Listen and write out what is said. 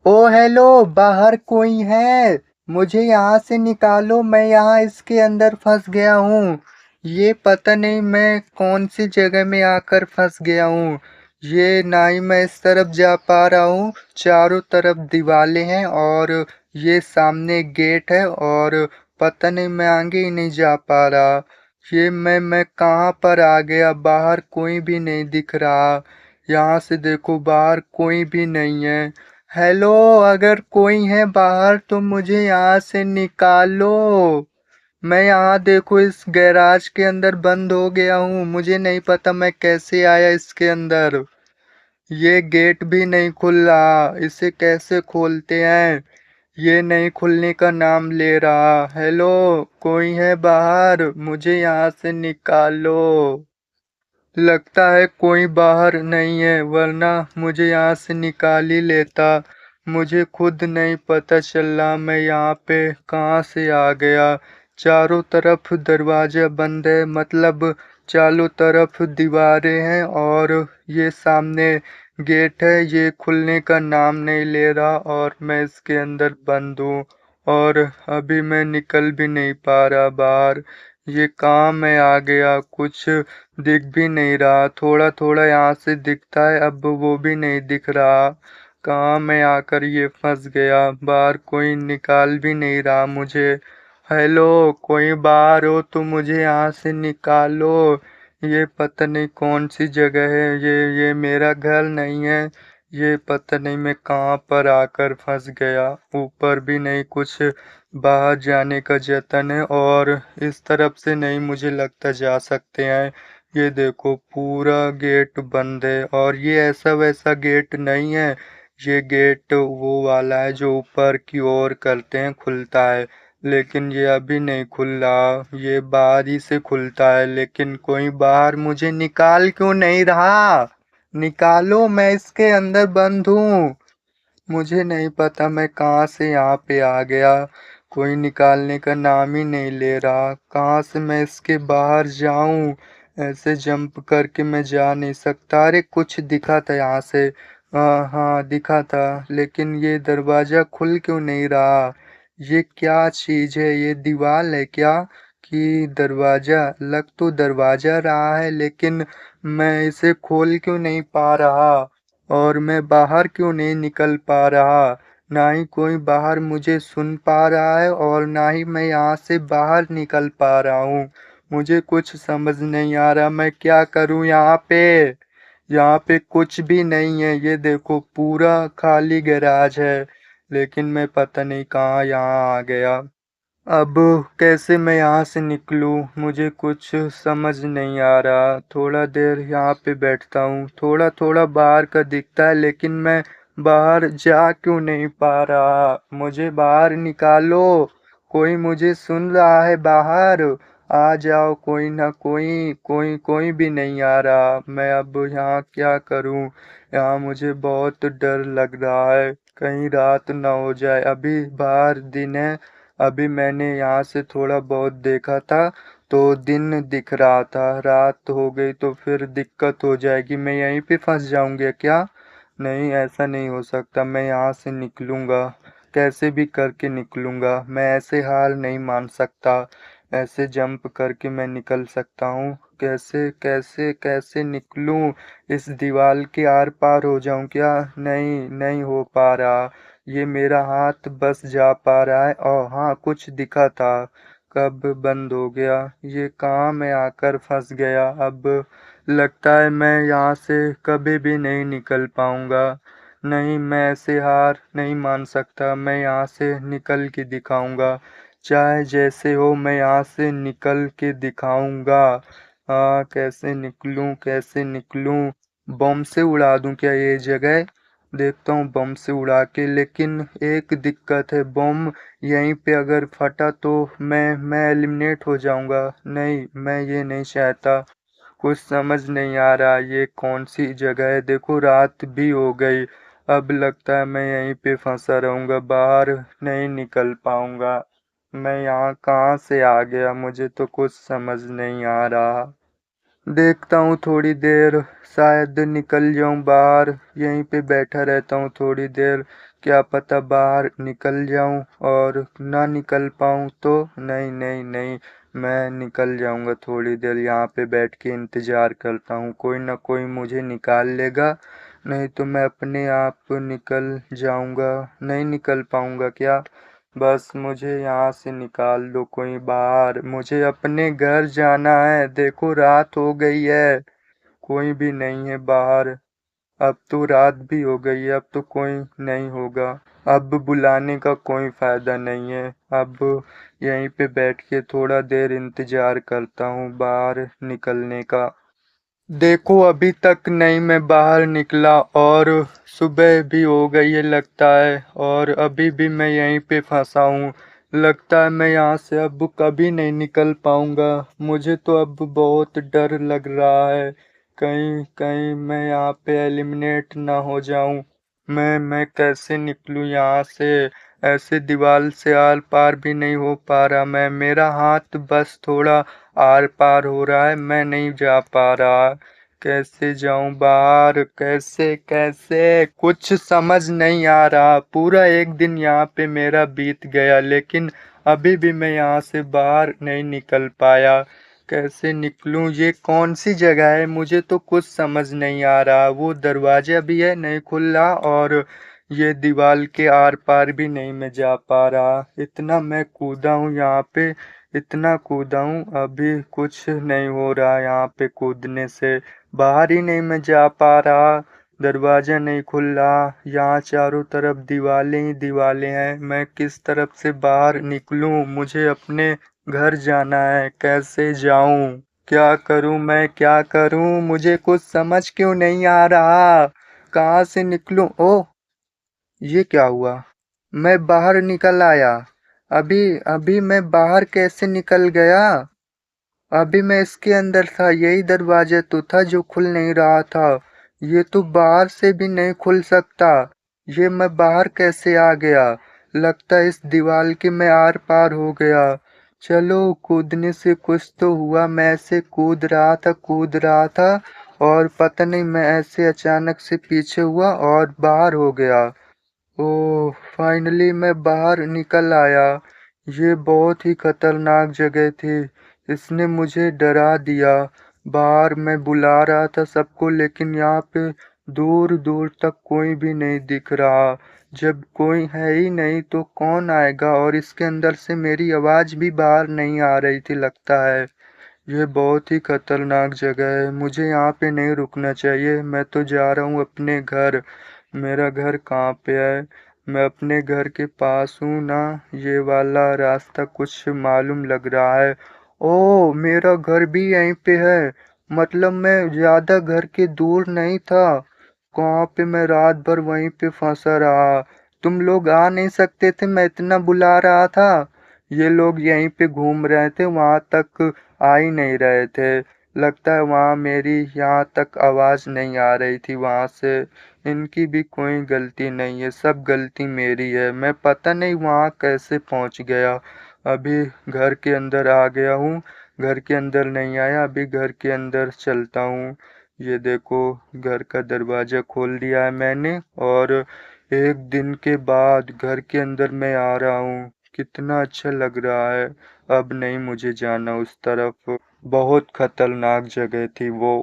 ओ hello, बाहर कोई है? मुझे यहाँ से निकालो, मैं यहाँ इसके अंदर फंस गया हूँ। ये पता नहीं मैं कौन सी जगह में आकर फंस गया हूँ। ये ना ही मैं इस तरफ जा पा रहा हूँ। चारों तरफ दीवारें हैं और ये सामने गेट है और पता नहीं मैं आगे ही नहीं जा पा रहा। ये मैं कहाँ पर आ गया? बाहर कोई भी नहीं दिख रहा। यहाँ से देखो, बाहर कोई भी नहीं है। हेलो, अगर कोई है बाहर तो मुझे यहाँ से निकालो। मैं यहाँ देखो इस गैराज के अंदर बंद हो गया हूँ। मुझे नहीं पता मैं कैसे आया इसके अंदर। ये गेट भी नहीं खुल रहा, इसे कैसे खोलते हैं? ये नहीं खुलने का नाम ले रहा। हेलो, कोई है बाहर? मुझे यहाँ से निकालो। लगता है कोई बाहर नहीं है, वरना मुझे यहाँ से निकाल ही लेता। मुझे खुद नहीं पता चल रहा मैं यहाँ पे कहाँ से आ गया। चारों तरफ दरवाजा बंद है, मतलब चारों तरफ दीवारें हैं और ये सामने गेट है। ये खुलने का नाम नहीं ले रहा और मैं इसके अंदर बंद हूँ और अभी मैं निकल भी नहीं पा रहा बाहर। ये कहाँ मैं आ गया? कुछ दिख भी नहीं रहा। थोड़ा थोड़ा यहाँ से दिखता है, अब वो भी नहीं दिख रहा। कहाँ मैं आकर ये फंस गया? बाहर कोई निकाल भी नहीं रहा मुझे। हेलो, कोई बाहर हो तो मुझे यहाँ से निकालो। ये पता नहीं कौन सी जगह है। ये मेरा घर नहीं है। ये पता नहीं मैं कहाँ पर आकर फंस गया। ऊपर भी नहीं कुछ बाहर जाने का जतन है और इस तरफ से नहीं मुझे लगता जा सकते हैं। ये देखो, पूरा गेट बंद है और ये ऐसा वैसा गेट नहीं है। ये गेट वो वाला है जो ऊपर की ओर करते हैं, खुलता है। लेकिन ये अभी नहीं खुल रहा। ये बाहर ही से खुलता है, लेकिन कोई बाहर मुझे निकाल क्यों नहीं रहा? निकालो, मैं इसके अंदर बंद हूँ। मुझे नहीं पता मैं कहाँ से यहाँ पे आ गया। कोई निकालने का नाम ही नहीं ले रहा। कहाँ से मैं इसके बाहर जाऊं? ऐसे जंप करके मैं जा नहीं सकता। अरे, कुछ दिखा था यहाँ से। हाँ, दिखा था, लेकिन ये दरवाजा खुल क्यों नहीं रहा? ये क्या चीज है? ये दीवार है क्या कि दरवाजा? लग तो दरवाजा रहा है, लेकिन मैं इसे खोल क्यों नहीं पा रहा? और मैं बाहर क्यों नहीं निकल पा रहा? ना ही कोई बाहर मुझे सुन पा रहा है और ना ही मैं यहाँ से बाहर निकल पा रहा हूँ। मुझे कुछ समझ नहीं आ रहा मैं क्या करूँ यहाँ पे। यहाँ पे कुछ भी नहीं है। ये देखो, पूरा खाली गैराज है, लेकिन मैं पता नहीं कहाँ यहाँ आ गया। अब कैसे मैं यहाँ से निकलूँ? मुझे कुछ समझ नहीं आ रहा। थोड़ा देर यहाँ पे बैठता हूँ, थोड़ा थोड़ा बाहर का दिखता है, लेकिन मैं बाहर जा क्यों नहीं पा रहा? मुझे बाहर निकालो। कोई मुझे सुन रहा है बाहर? आ जाओ, कोई ना कोई। कोई कोई भी नहीं आ रहा। मैं अब यहाँ क्या करूँ? यहाँ मुझे बहुत डर लग रहा है, कहीं रात ना हो जाए। अभी बाहर दिन है। अभी मैंने यहाँ से थोड़ा बहुत देखा था तो दिन दिख रहा था। रात हो गई तो फिर दिक्कत हो जाएगी। मैं यहीं पे फंस जाऊंगा क्या? नहीं, ऐसा नहीं हो सकता। मैं यहाँ से निकलूंगा, कैसे भी करके निकलूंगा। मैं ऐसे हार नहीं मान सकता। ऐसे जंप करके मैं निकल सकता हूँ? कैसे कैसे कैसे निकलूं? इस दीवार के आर पार हो जाऊं क्या? नहीं, नहीं हो पा रहा। ये मेरा हाथ बस जा पा रहा है। और हाँ, कुछ दिखा था, कब बंद हो गया। ये कहाँ मैं आकर फंस गया? अब लगता है मैं यहाँ से कभी भी नहीं निकल पाऊंगा। नहीं, मैं ऐसे हार नहीं मान सकता। मैं यहाँ से निकल के दिखाऊंगा। चाहे जैसे हो, मैं यहाँ से निकल के दिखाऊंगा। हाँ, कैसे निकलूं, कैसे निकलूं? बम से उड़ा दूं क्या ये जगह? देखता हूँ बम से उड़ा के। लेकिन एक दिक्कत है, बम यहीं पे अगर फटा तो मैं एलिमिनेट हो जाऊंगा। नहीं, मैं ये नहीं चाहता। कुछ समझ नहीं आ रहा ये कौन सी जगह है। देखो, रात भी हो गई। अब लगता है मैं यहीं पे फंसा रहूंगा, बाहर नहीं निकल पाऊंगा। मैं यहाँ कहाँ से आ गया? मुझे तो कुछ समझ नहीं आ रहा। देखता हूँ थोड़ी देर, शायद निकल जाऊँ बाहर। यहीं पे बैठा रहता हूँ थोड़ी देर, क्या पता बाहर निकल जाऊँ। और ना निकल पाऊँ तो नहीं नहीं नहीं, मैं निकल जाऊँगा। थोड़ी देर यहाँ पे बैठ के इंतज़ार करता हूँ, कोई ना कोई मुझे निकाल लेगा, नहीं तो मैं अपने आप निकल जाऊँगा। नहीं निकल पाऊँगा क्या? बस मुझे यहाँ से निकाल दो कोई बाहर, मुझे अपने घर जाना है। देखो रात हो गई है, कोई भी नहीं है बाहर। अब तो रात भी हो गई है, अब तो कोई नहीं होगा। अब बुलाने का कोई फायदा नहीं है। अब यहीं पे बैठ के थोड़ा देर इंतजार करता हूँ बाहर निकलने का। देखो अभी तक नहीं मैं बाहर निकला, और सुबह भी हो गई है लगता है, और अभी भी मैं यहीं पे फंसा हूँ। लगता है मैं यहाँ से अब कभी नहीं निकल पाऊंगा। मुझे तो अब बहुत डर लग रहा है, कहीं कहीं मैं यहाँ पे एलिमिनेट ना हो जाऊं। मैं कैसे निकलूं यहाँ से? ऐसे दीवार से आर पार भी नहीं हो पा रहा मैं, मेरा हाथ बस थोड़ा आर पार हो रहा है, मैं नहीं जा पा रहा। कैसे जाऊं बाहर? कैसे कैसे कुछ समझ नहीं आ रहा। पूरा एक दिन यहाँ पे मेरा बीत गया, लेकिन अभी भी मैं यहाँ से बाहर नहीं निकल पाया। कैसे निकलूं? ये कौन सी जगह है? मुझे तो कुछ समझ नहीं आ रहा। वो दरवाजा भी है नहीं खुल रहा, और ये दीवार के आर पार भी नहीं मैं जा पा रहा। इतना मैं कूदा हूँ यहाँ पे, इतना कूदा हूँ, अभी कुछ नहीं हो रहा यहाँ पे कूदने से। बाहर ही नहीं मैं जा पा रहा, दरवाजा नहीं खुल रहा। यहाँ चारों तरफ दीवारें ही दीवारें हैं, मैं किस तरफ से बाहर निकलूं? मुझे अपने घर जाना है, कैसे जाऊं? क्या करूं मैं, क्या करूं? मुझे कुछ समझ क्यों नहीं आ रहा। कहाँ से निकलूं? ओह, ये क्या हुआ? मैं बाहर निकल आया। अभी अभी मैं बाहर कैसे निकल गया? अभी मैं इसके अंदर था, यही दरवाजा तो था जो खुल नहीं रहा था। ये तो बाहर से भी नहीं खुल सकता। ये मैं बाहर कैसे आ गया? लगता है इस दीवार के मैं आर पार हो गया। चलो, कूदने से कुछ तो हुआ। मैं ऐसे कूद रहा था, और पता नहीं मैं ऐसे अचानक से पीछे हुआ और बाहर हो गया। ओह! फाइनली मैं बाहर निकल आया। ये बहुत ही खतरनाक जगह थी। इसने मुझे डरा दिया। बाहर मैं बुला रहा था सबको, लेकिन यहाँ पे दूर-दूर तक कोई भी नहीं दिख रहा। जब कोई है ही नहीं तो कौन आएगा? और इसके अंदर से मेरी आवाज़ भी बाहर नहीं आ रही थी लगता है। ये बहुत ही खतरनाक जगह है, मुझे यहाँ पे नहीं रुकना चाहिए। मैं तो जा रहा हूँ अपने घर। मेरा घर कहाँ पे है? मैं अपने घर के पास हूँ ना? ये वाला रास्ता कुछ मालूम लग रहा है। ओह! मेरा घर भी यहीं पे है। मतलब मैं ज़्यादा घर के दूर नहीं था। कहाँ पे मैं रात भर वहीं पे फंसा रहा। तुम लोग आ नहीं सकते थे? मैं इतना बुला रहा था। ये लोग यहीं पे घूम रहे थे, वहां तक आ ही नहीं रहे थे। लगता है वहां मेरी यहाँ तक आवाज नहीं आ रही थी वहां से। इनकी भी कोई गलती नहीं है, सब गलती मेरी है। मैं पता नहीं वहां कैसे पहुंच गया। अभी घर के अंदर आ गया हूँ। घर के अंदर नहीं आया, अभी घर के अंदर चलता हूँ। ये देखो, घर का दरवाजा खोल दिया है मैंने, और एक दिन के बाद घर के अंदर मैं आ रहा हूँ। कितना अच्छा लग रहा है। अब नहीं मुझे जाना उस तरफ, बहुत खतरनाक जगह थी वो।